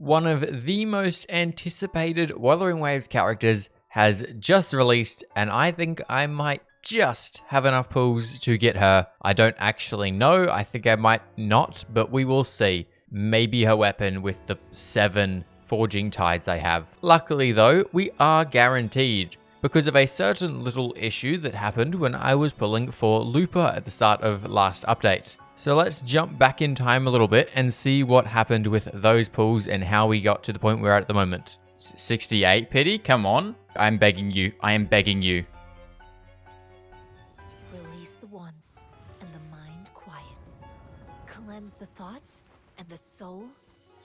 One of the most anticipated Wuthering Waves characters has just released, and I think I might just have enough pulls to get her. I don't actually know. I think I might not, but we will see. Maybe her weapon with the 7 forging tides I have. Luckily though, we are guaranteed because of a certain little issue that happened when I was pulling Phro-LOV-a at the start of last update. So let's jump back in time a little bit and see what happened with those pulls and how we got to the point we're at the moment. 68 pity? Come on. I'm begging you. I am begging you. Release the wants and the mind quiets. Cleanse the thoughts and the soul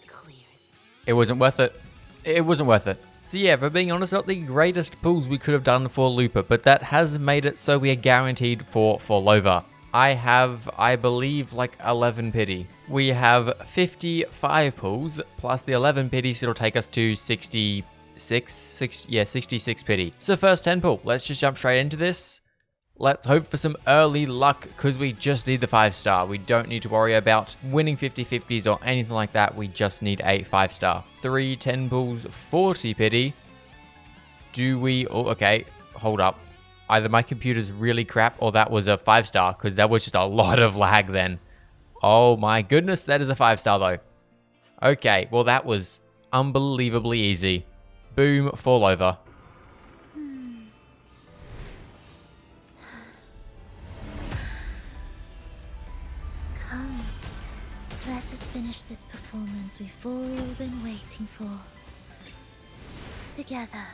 clears. It wasn't worth it. It wasn't worth it. So yeah, for being honest, not the greatest pulls we could have done for Phro-LOV-a, but that has made it so we are guaranteed for Phro-LOV-a. I have, I believe, like 11 pity. We have 55 pulls, plus the 11 pity, so it'll take us to 66 pity. So first 10 pull, let's just jump straight into this. Let's hope for some early luck, because we just need the 5-star. We don't need to worry about winning 50-50s or anything like that. We just need a 5-star. 3 10 pulls, 40 pity. Do we... Oh, okay, hold up. Either my computer's really crap or that was a 5-star, because that was just a lot of lag then. Oh my goodness, that is a 5-star though. Okay, well that was unbelievably easy. Boom, Phro-LOV-a. Come, let us finish this performance we've all been waiting for. Together.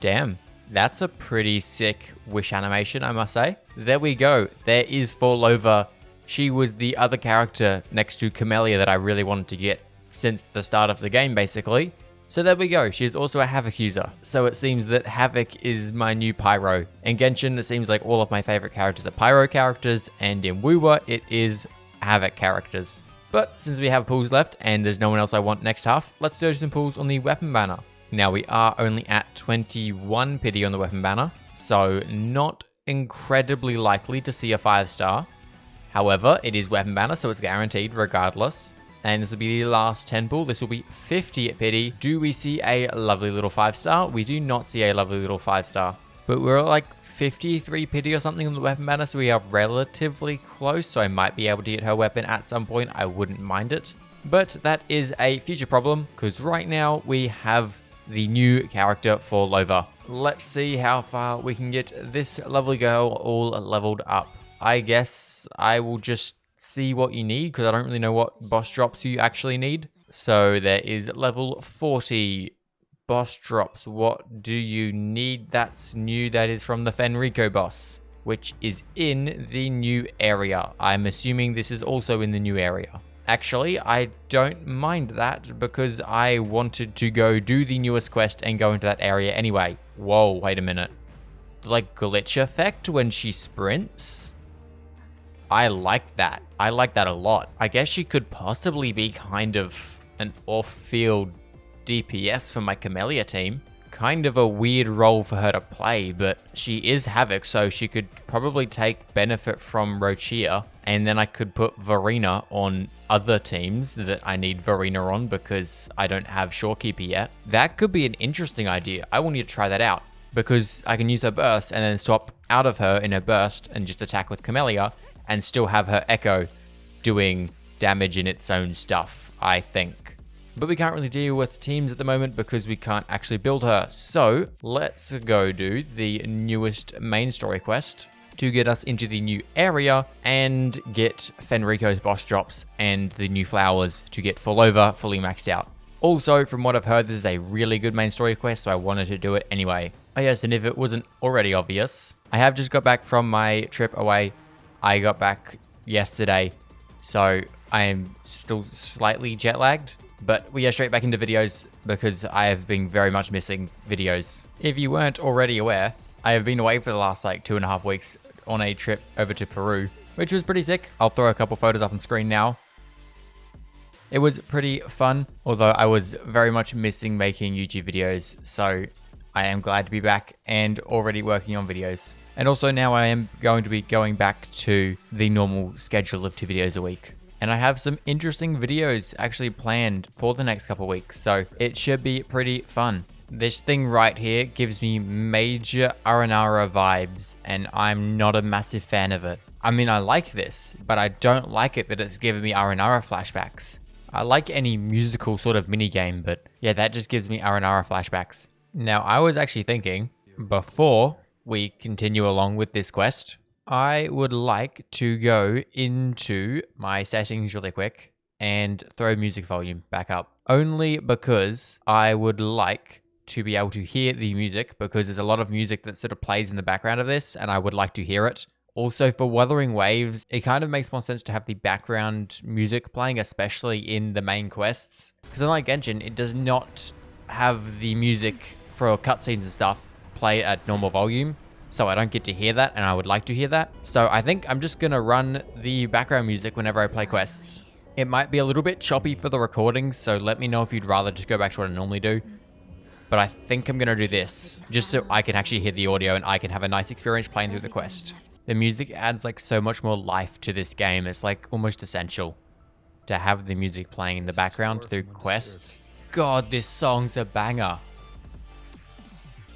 Damn. That's a pretty sick wish animation, I must say. There we go. There is Phro-LOV-a. She was the other character next to Camellia that I really wanted to get since the start of the game, basically. So there we go. She is also a Havoc user. So it seems that Havoc is my new Pyro. In Genshin, it seems like all of my favorite characters are Pyro characters, and in WuWa, it is Havoc characters. But since we have pulls left, and there's no one else I want next half, let's do some pulls on the weapon banner. Now we are only at 21 pity on the weapon banner, so not incredibly likely to see a 5-star. However, it is weapon banner, so it's guaranteed regardless. And this will be the last 10 pull. This will be 50 pity. Do we see a lovely little 5-star? We do not see a lovely little 5-star. But we're at like 53 pity or something on the weapon banner, so we are relatively close. So I might be able to get her weapon at some point. I wouldn't mind it. But that is a future problem, because right now we have the new character Phro-LOV-a. Let's see how far we can get this lovely girl all leveled up. I guess I will just see what you need, because I don't really know what boss drops you actually need. So there is level 40 boss drops. What do you need? That's new. That is from the Fenrico boss, which is in the new area. I'm assuming this is also in the new area. Actually, I don't mind that, because I wanted to go do the newest quest and go into that area anyway. Whoa, wait a minute. Like glitch effect when she sprints? I like that. I like that a lot. I guess she could possibly be kind of an off-field DPS for my Camellia team. Kind of a weird role for her to play, but she is Havoc, so she could probably take benefit from Rochia, and then I could put Verena on other teams that I need Verena on because I don't have Shorekeeper yet. That could be an interesting idea. I will need to try that out, because I can use her burst and then swap out of her in her burst and just attack with Camellia and still have her Echo doing damage in its own stuff, I think. But we can't really deal with teams at the moment because we can't actually build her. So let's go do the newest main story quest to get us into the new area and get Fenrico's boss drops and the new flowers to get Phro-LOV-a fully maxed out. Also, from what I've heard, this is a really good main story quest, so I wanted to do it anyway. Oh yes, and if it wasn't already obvious, I have just got back from my trip away. I got back yesterday, so I am still slightly jet lagged. But we are straight back into videos because I have been very much missing videos. If you weren't already aware, I have been away for the last like 2.5 weeks on a trip over to Peru, which was pretty sick. I'll throw a couple photos up on screen now. It was pretty fun, although I was very much missing making YouTube videos, so I am glad to be back and already working on videos. And also now I am going to be going back to the normal schedule of 2 videos a week. And I have some interesting videos actually planned for the next couple weeks, so it should be pretty fun. This thing right here gives me major aera vibes, and I'm not a massive fan of it. I mean, I like this, but I don't like it that it's giving me aera flashbacks. I like any musical sort of minigame, but yeah, that just gives me aera flashbacks. Now, I was actually thinking, before we continue along with this quest, I would like to go into my settings really quick and throw music volume back up. Only because I would like to be able to hear the music, because there's a lot of music that sort of plays in the background of this, and I would like to hear it. Also, for Wuthering Waves, it kind of makes more sense to have the background music playing, especially in the main quests. Because unlike Genshin, it does not have the music for cutscenes and stuff play at normal volume. So I don't get to hear that, and I would like to hear that. So I think I'm just going to run the background music whenever I play quests. It might be a little bit choppy for the recordings, so let me know if you'd rather just go back to what I normally do. But I think I'm going to do this, just so I can actually hear the audio and I can have a nice experience playing through the quest. The music adds like so much more life to this game. It's like almost essential to have the music playing in the background through quests. God, this song's a banger.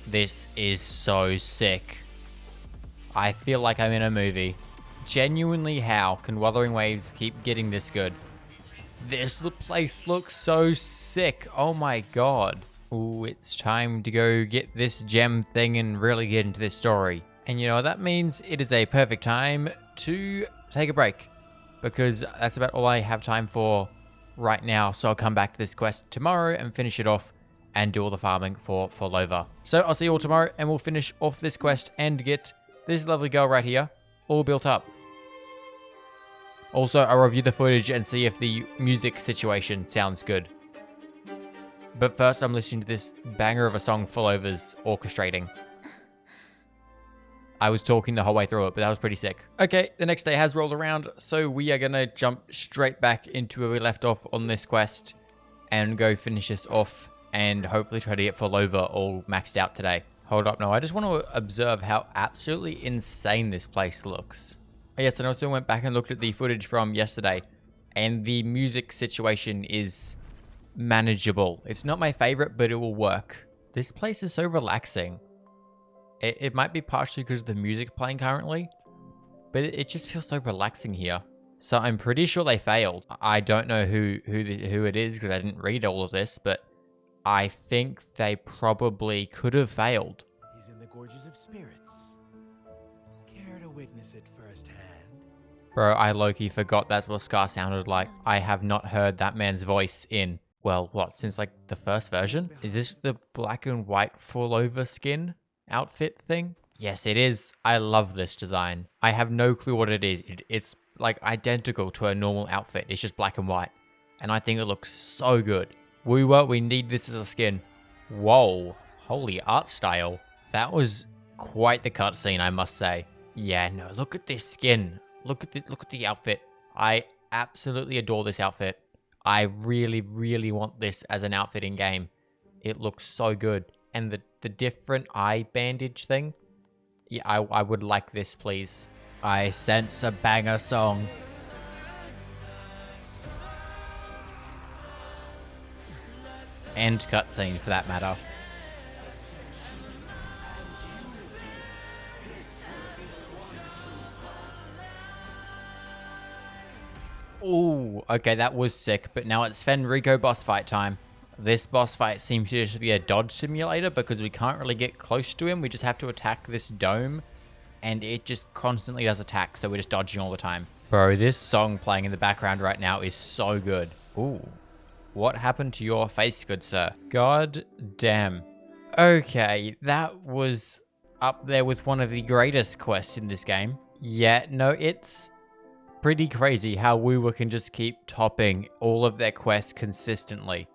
This is so sick. I feel like I'm in a movie. Genuinely, how can Wuthering Waves keep getting this good? This place looks so sick. Oh my god. Ooh, it's time to go get this gem thing and really get into this story. And you know what that means? It is a perfect time to take a break, because that's about all I have time for right now. So I'll come back to this quest tomorrow and finish it off and do all the farming for Phro-Lova. So I'll see you all tomorrow, and we'll finish off this quest and get this lovely girl right here all built up. Also, I'll review the footage and see if the music situation sounds good. But first, I'm listening to this banger of a song Phro-Lova's orchestrating. I was talking the whole way through it, but that was pretty sick. Okay, the next day has rolled around, so we are going to jump straight back into where we left off on this quest and go finish this off and hopefully try to get Phro-Lova all maxed out today. Hold up, no, I just want to observe how absolutely insane this place looks. Yes, and I also went back and looked at the footage from yesterday, and the music situation is manageable. It's not my favorite, but it will work. This place is so relaxing. It might be partially because of the music playing currently, but it just feels so relaxing here. So I'm pretty sure they failed. I don't know who it is because I didn't read all of this, but I think they probably could have failed. He's in the gorges of spirits. Care to witness it firsthand? Bro, I low-key forgot that's what Scar sounded like. I have not heard that man's voice in, well, what, since like the first version? Is this the black and white Phro-Lova skin outfit thing? Yes, it is. I love this design. I have no clue what it is. It's like identical to a normal outfit. It's just black and white. And I think it looks so good. WuWa, we need this as a skin. Whoa. Holy art style. That was quite the cutscene, I must say. Yeah, no, look at this skin. Look at the outfit. I absolutely adore this outfit. I really, really want this as an outfit in game. It looks so good. And the different eye bandage thing. Yeah, I would like this, please. I sense a banger song. And cutscene, for that matter. Ooh, okay, that was sick, but now it's Fenrico boss fight time. This boss fight seems to just be a dodge simulator because we can't really get close to him. We just have to attack this dome, and it just constantly does attack, so we're just dodging all the time. Bro, this song playing in the background right now is so good. Ooh, what happened to your face, good sir? God damn. Okay, that was up there with one of the greatest quests in this game. Yeah, no, it's pretty crazy how WuWa can just keep topping all of their quests consistently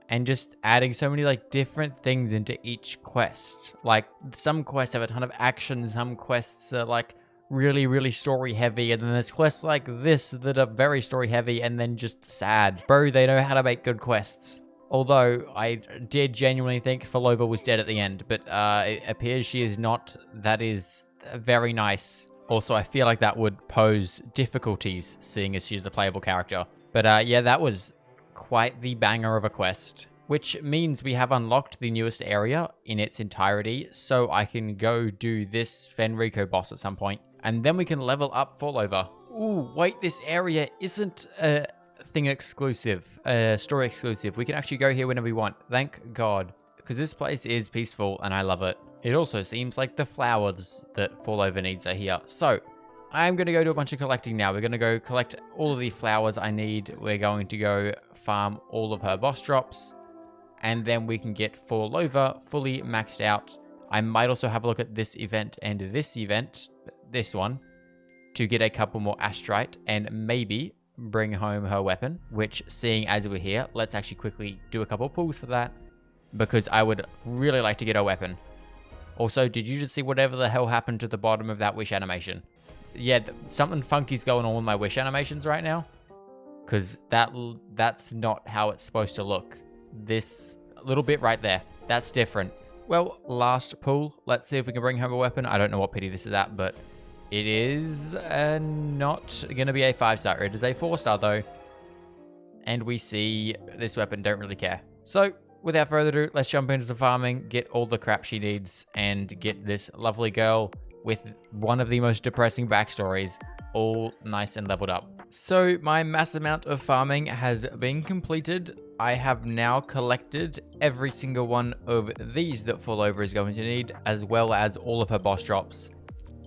and just adding so many like different things into each quest. Like some quests have a ton of action, some quests are like really, really story heavy, and then there's quests like this that are very story heavy and then just sad. Bro, they know how to make good quests. Although I did genuinely think Phro-Lova was dead at the end, but it appears she is not. That is very nice. Also, I feel like that would pose difficulties, seeing as she's a playable character. But yeah, that was quite the banger of a quest, which means we have unlocked the newest area in its entirety, so I can go do this Fenrico boss at some point, and then we can level up Phro-Lova. Ooh, wait, this area isn't a thing exclusive, story exclusive. We can actually go here whenever we want. Thank God, because this place is peaceful and I love it. It also seems like the flowers that Phro-Lova needs are here. So I'm going to go do a bunch of collecting now. We're going to go collect all of the flowers I need. We're going to go farm all of her boss drops, and then we can get Phro-Lova fully maxed out. I might also have a look at this event and this one, to get a couple more astrite and maybe bring home her weapon, which, seeing as we're here, let's actually quickly do a couple pulls for that, because I would really like to get her weapon. Also, did you just see whatever the hell happened to the bottom of that wish animation? Yeah, something funky's going on with my wish animations right now, because that's not how it's supposed to look. This little bit right there, that's different. Well, last pull. Let's see if we can bring home a weapon. I don't know what pity this is at, but it is not going to be a 5-star. It is a 4-star, though. And we see this weapon, don't really care. So, without further ado, let's jump into some farming, get all the crap she needs, and get this lovely girl with one of the most depressing backstories all nice and leveled up. So, my mass amount of farming has been completed. I have now collected every single one of these that Phro-Lova is going to need, as well as all of her boss drops.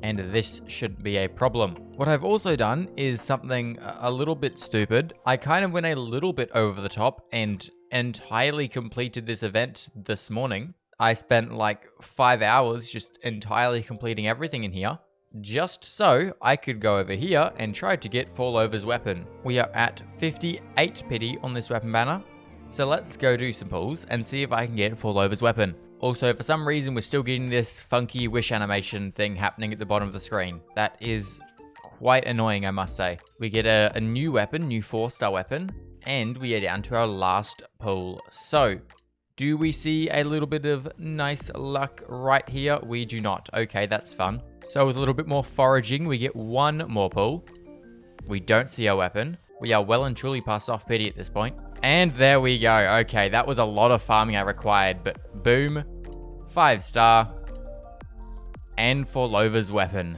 And this shouldn't be a problem. What I've also done is something a little bit stupid. I kind of went a little bit over the top and entirely completed this event this morning. I spent like 5 hours just entirely completing everything in here, just so I could go over here and try to get Phro-Lova's weapon. We are at 58 pity on this weapon banner, so let's go do some pulls and see if I can get Phro-Lova's weapon. Also, for some reason, we're still getting this funky wish animation thing happening at the bottom of the screen. That is quite annoying, I must say. We get a new weapon, new 4-star weapon, and we are down to our last pull. So, do we see a little bit of nice luck right here? We do not. Okay, that's fun. So, with a little bit more foraging, we get one more pull. We don't see our weapon. We are well and truly past off pity at this point. And there we go. Okay, that was a lot of farming I required, but boom, 5-star, and Phro-Lova's weapon.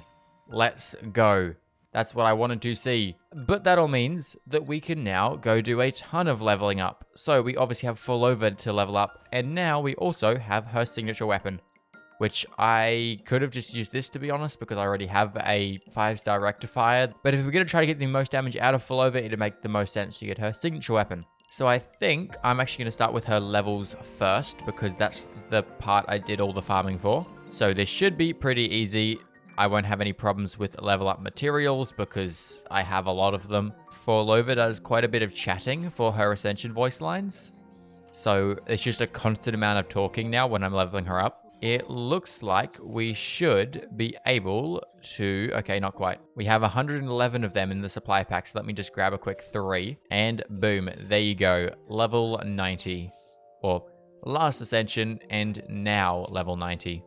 Let's go. That's what I wanted to see. But that all means that we can now go do a ton of leveling up. So we obviously have Phro-Lova to level up, and now we also have her signature weapon, which I could have just used this, to be honest, because I already have a 5-star rectifier. But if we're going to try to get the most damage out of Phro-Lova, it'd make the most sense to get her signature weapon. So I think I'm actually going to start with her levels first, because that's the part I did all the farming for. So this should be pretty easy. I won't have any problems with level up materials because I have a lot of them. Phro-Lova does quite a bit of chatting for her Ascension voice lines, so it's just a constant amount of talking now when I'm leveling her up. It looks like we should be able to... Okay, not quite. We have 111 of them in the supply pack, so let me just grab a quick 3. And boom, there you go. Level 90. Or last ascension, and now level 90.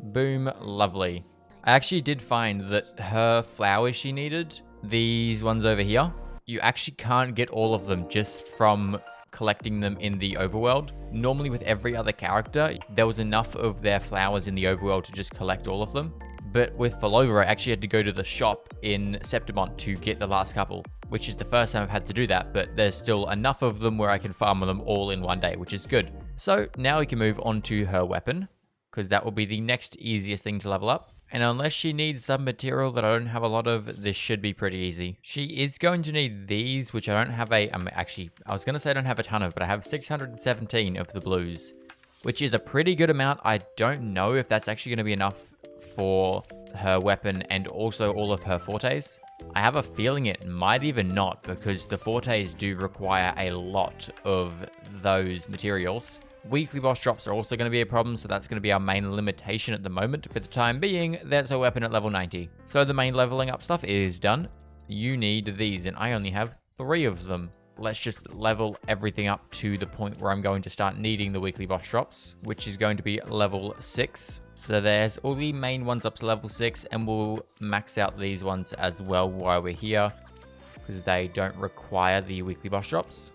Boom, lovely. I actually did find that her flowers she needed, these ones over here, you actually can't get all of them just from collecting them in the overworld. Normally with every other character, there was enough of their flowers in the overworld to just collect all of them. But with Phro-Lova, I actually had to go to the shop in Septimont to get the last couple, which is the first time I've had to do that, but there's still enough of them where I can farm them all in one day, which is good. So now we can move on to her weapon, because that will be the next easiest thing to level up. And unless she needs some material that I don't have a lot of, this should be pretty easy. She is going to need these, which I don't have actually, I was going to say I don't have a ton of, but I have 617 of the blues, which is a pretty good amount. I don't know if that's actually going to be enough for her weapon and also all of her fortes. I have a feeling it might even not, because the fortes do require a lot of those materials. Weekly boss drops are also going to be a problem, so that's going to be our main limitation at the moment. For the time being, there's a weapon at level 90. So the main leveling up stuff is done. You need these, and I only have 3 of them. let's just level everything up to the point where I'm going to start needing the weekly boss drops, which is going to be level 6. So there's all the main ones up to level 6, and we'll max out these ones as well while we're here, because they don't require the weekly boss drops.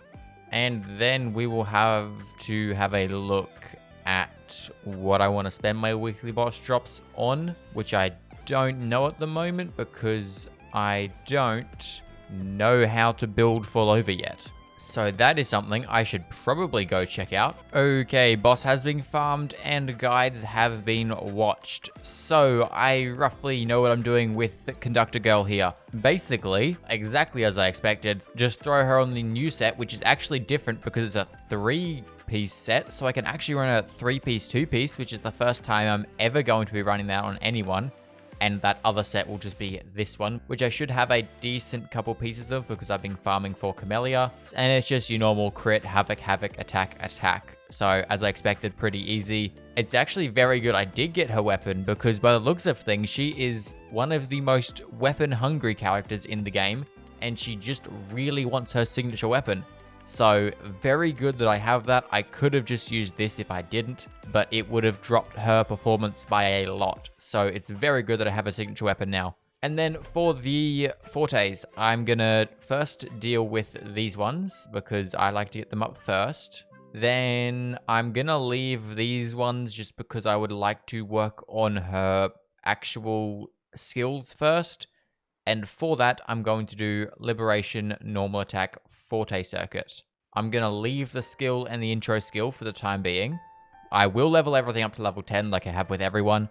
And then we will have to have a look at what I want to spend my weekly boss drops on, which I don't know at the moment because I don't know how to build Phro-Lova yet. So that is something I should probably go check out. Okay, boss has been farmed and guides have been watched. So I roughly know what I'm doing with the conductor girl here. Basically, exactly as I expected, just throw her on the new set, which is actually different because it's a 3-piece set. So I can actually run a 3-piece, 2-piece, which is the first time I'm ever going to be running that on anyone. And that other set will just be this one, which I should have a decent couple pieces of because I've been farming for Camellia. And it's just your normal crit, havoc, havoc, attack, attack. So as I expected, pretty easy. It's actually very good I did get her weapon because by the looks of things, she is one of the most weapon-hungry characters in the game. And she just really wants her signature weapon. So very good that I have that. I could have just used this if I didn't, but it would have dropped her performance by a lot. So it's very good that I have a signature weapon now. And then for the fortes, I'm gonna first deal with these ones because I like to get them up first. Then I'm gonna leave these ones just because I would like to work on her actual skills first. And for that, I'm going to do Liberation, Normal Attack, Forte Circuit. I'm going to leave the skill and the intro skill for the time being. I will level everything up to level 10 like I have with everyone,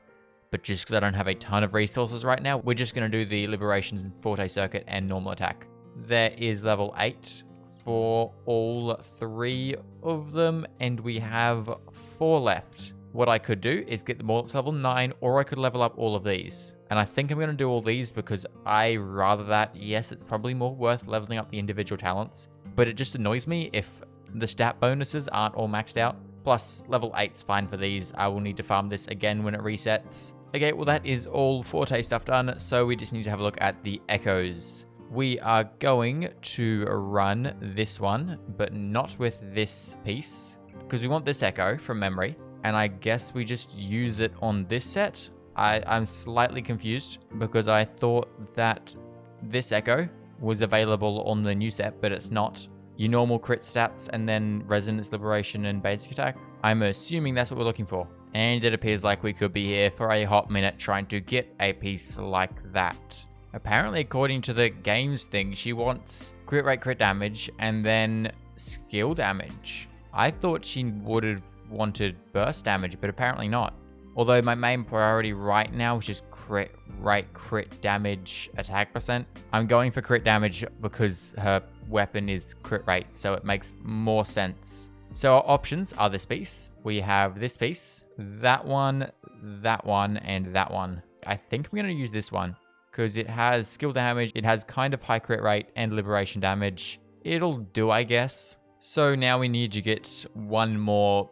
but just because I don't have a ton of resources right now, we're just going to do the Liberation, Forte Circuit, and Normal Attack. There is level 8 for all 3 of them, and we have 4 left. What I could do is get them all up to level 9, or I could level up all of these. And I think I'm going to do all these because I rather that. Yes, it's probably more worth leveling up the individual talents, but it just annoys me if the stat bonuses aren't all maxed out. Plus, level 8's fine for these. I will need to farm this again when it resets. Okay, well that is all Forte stuff done, so we just need to have a look at the echoes. We are going to run this one, but not with this piece, because we want this echo from memory. And I guess we just use it on this set. I'm slightly confused because I thought that this echo was available on the new set, but it's not. Your normal crit stats and then resonance, liberation, and basic attack. I'm assuming that's what we're looking for. And it appears like we could be here for a hot minute trying to get a piece like that. Apparently, according to the games thing, she wants crit rate, crit damage, and then skill damage. I thought she would have wanted burst damage, but apparently not. Although my main priority right now is just crit rate, crit damage, attack percent. I'm going for crit damage because her weapon is crit rate, so it makes more sense. So our options are this piece. We have this piece, that one, and that one. I think I'm going to use this one because it has skill damage, it has kind of high crit rate and liberation damage. It'll do, I guess. So now we need to get one more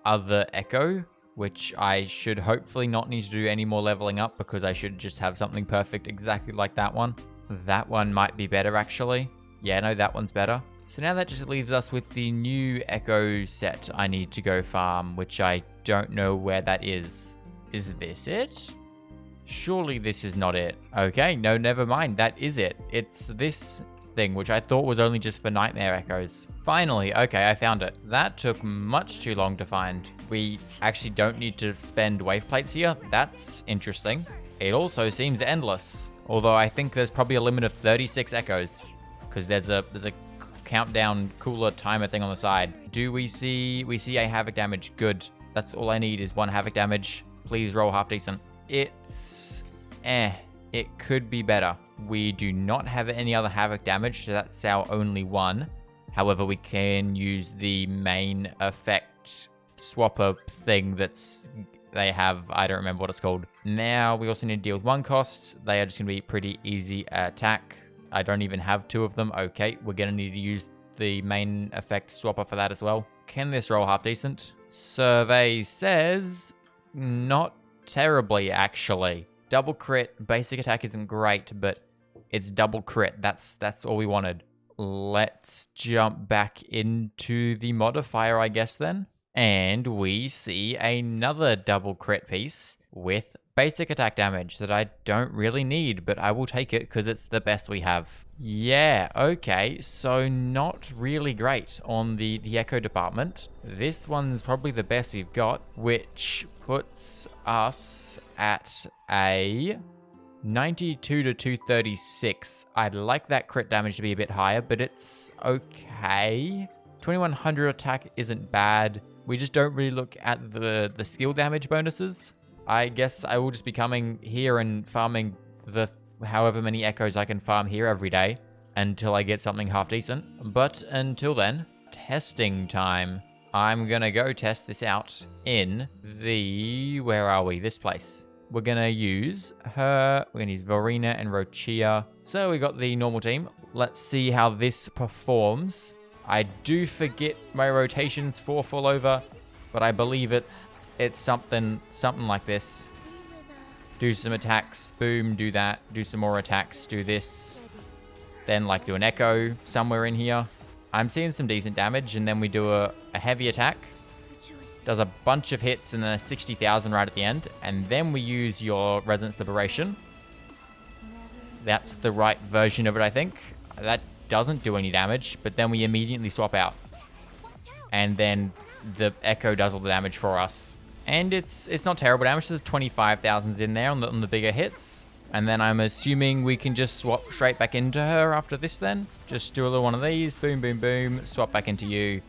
other echo, which I should hopefully not need to do any more leveling up because I should just have something perfect exactly like that one. That one might be better actually. Yeah, no, that one's better. So now that just leaves us with the new echo set I need to go farm, which I don't know where that is. Is this it? Surely this is not it. Okay, no, never mind. That is it. It's this thing, which I thought was only just for nightmare echoes. Finally, okay, I found it. That took much too long to find. We actually don't need to spend wave plates here. That's interesting. It also seems endless. Although I think there's probably a limit of 36 echoes because there's a countdown cooler timer thing on the side. Do we see a havoc damage? Good. That's all I need is 1 havoc damage. Please roll half decent. It's it could be better. We do not have any other havoc damage, so that's our only one. However, we can use the main effect swapper thing they have. I don't remember what it's called. Now, we also need to deal with 1 costs. They are just going to be pretty easy attack. I don't even have 2 of them. Okay, we're going to need to use the main effect swapper for that as well. Can this roll half decent? Survey says not terribly, actually. Double crit, basic attack isn't great, but it's double crit. That's all we wanted. let's jump back into the modifier, I guess, then. And we see another double crit piece with basic attack damage that I don't really need, but I will take it because it's the best we have. Yeah, okay, so not really great on the echo department. This one's probably the best we've got, which puts us at a 92 to 236. I'd like that crit damage to be a bit higher, but it's okay. 2100 attack isn't bad. We just don't really look at the skill damage bonuses. I guess I will just be coming here and farming the however many echoes I can farm here every day until I get something half decent. But until then, testing time. I'm gonna go test this out in the, where are we? This place. We're gonna use her, we're gonna use Verena and Rochia. So we got the normal team. Let's see how this performs. I do forget my rotations for Phro-Lova, but I believe it's something like this. Do some attacks, boom, do that, do some more attacks, do this. Then like do an echo somewhere in here. I'm seeing some decent damage, and then we do a heavy attack. Does a bunch of hits and then a 60,000 right at the end. And then we use your Resonance Liberation. That's the right version of it, I think. That doesn't do any damage, but then we immediately swap out. And then the Echo does all the damage for us. And it's not terrible damage. There's 25,000s in there on the bigger hits. And then I'm assuming we can just swap straight back into her after this then. Just do a little one of these. Boom, boom, boom. Swap back into you.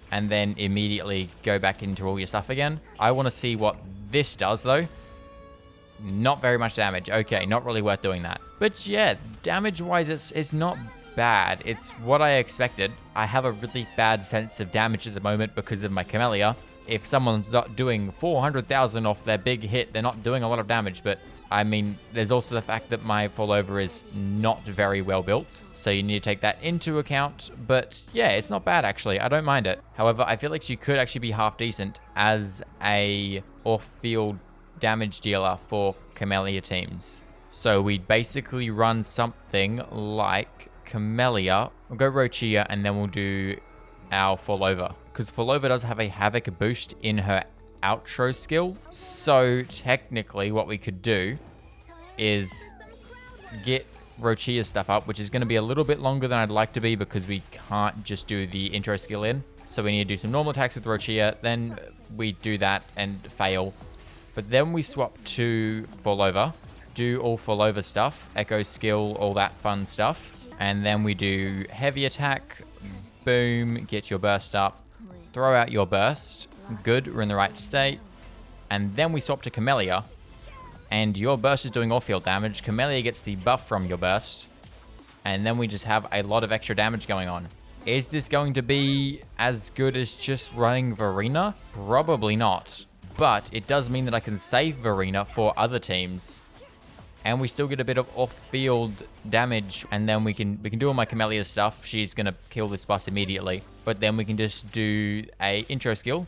And then immediately go back into all your stuff again. I want to see what this does, though. Not very much damage. Okay, not really worth doing that. But yeah, damage-wise, it's not bad. It's what I expected. I have a really bad sense of damage at the moment because of my Camellia. If someone's not doing 400,000 off their big hit, they're not doing a lot of damage. But, I mean, there's also the fact that my Phro-Lova is not very well built. So you need to take that into account. But yeah, it's not bad, actually. I don't mind it. However, I feel like she could actually be half decent as a off-field damage dealer for Camellia teams. So we'd basically run something like Camellia. We'll go Rochia, and then we'll do our Phro-Lova. Because Phro-Lova does have a Havoc boost in her outro skill. So technically what we could do is get Rochia's stuff up, which is going to be a little bit longer than I'd like to be because we can't just do the intro skill in. So we need to do some normal attacks with Rochia, then we do that and fail. But then we swap to Phro-Lova, do all Phro-Lova stuff, Echo skill, all that fun stuff. And then we do heavy attack, boom, get your burst up, throw out your burst, good, we're in the right state. And then we swap to Camellia, and your burst is doing off-field damage. Camellia gets the buff from your burst, and then we just have a lot of extra damage going on. Is this going to be as good as just running Verena? Probably not, but it does mean that I can save Verena for other teams. And we still get a bit of off-field damage, and then we can do all my Camellia stuff. She's gonna kill this boss immediately, but then we can just do a intro skill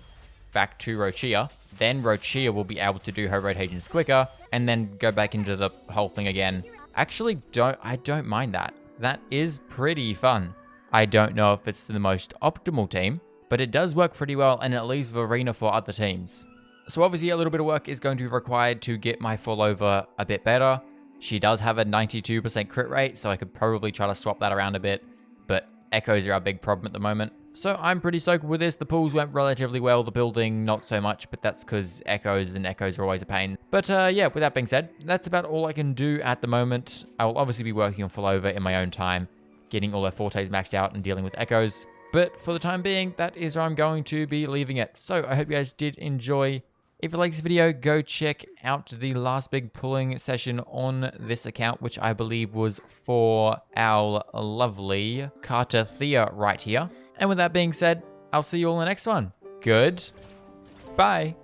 back to Rochia. Then Rochia will be able to do her rotations quicker, and then go back into the whole thing again. Actually, I don't mind that. That is pretty fun. I don't know if it's the most optimal team, but it does work pretty well, and it leaves Verena for other teams. So obviously a little bit of work is going to be required to get my Phro-Lova a bit better. She does have a 92% crit rate, so I could probably try to swap that around a bit. But echoes are our big problem at the moment. So I'm pretty stoked with this. The pulls went relatively well, the building not so much, but that's because echoes are always a pain. But yeah, with that being said, that's about all I can do at the moment. I will obviously be working on Phro-Lova in my own time, getting all their fortes maxed out and dealing with echoes. But for the time being, that is where I'm going to be leaving it. So I hope you guys did enjoy. If you like this video, go check out the last big pulling session on this account, which I believe was for our lovely Carter Thea right here. And with that being said, I'll see you all in the next one. Good. Bye.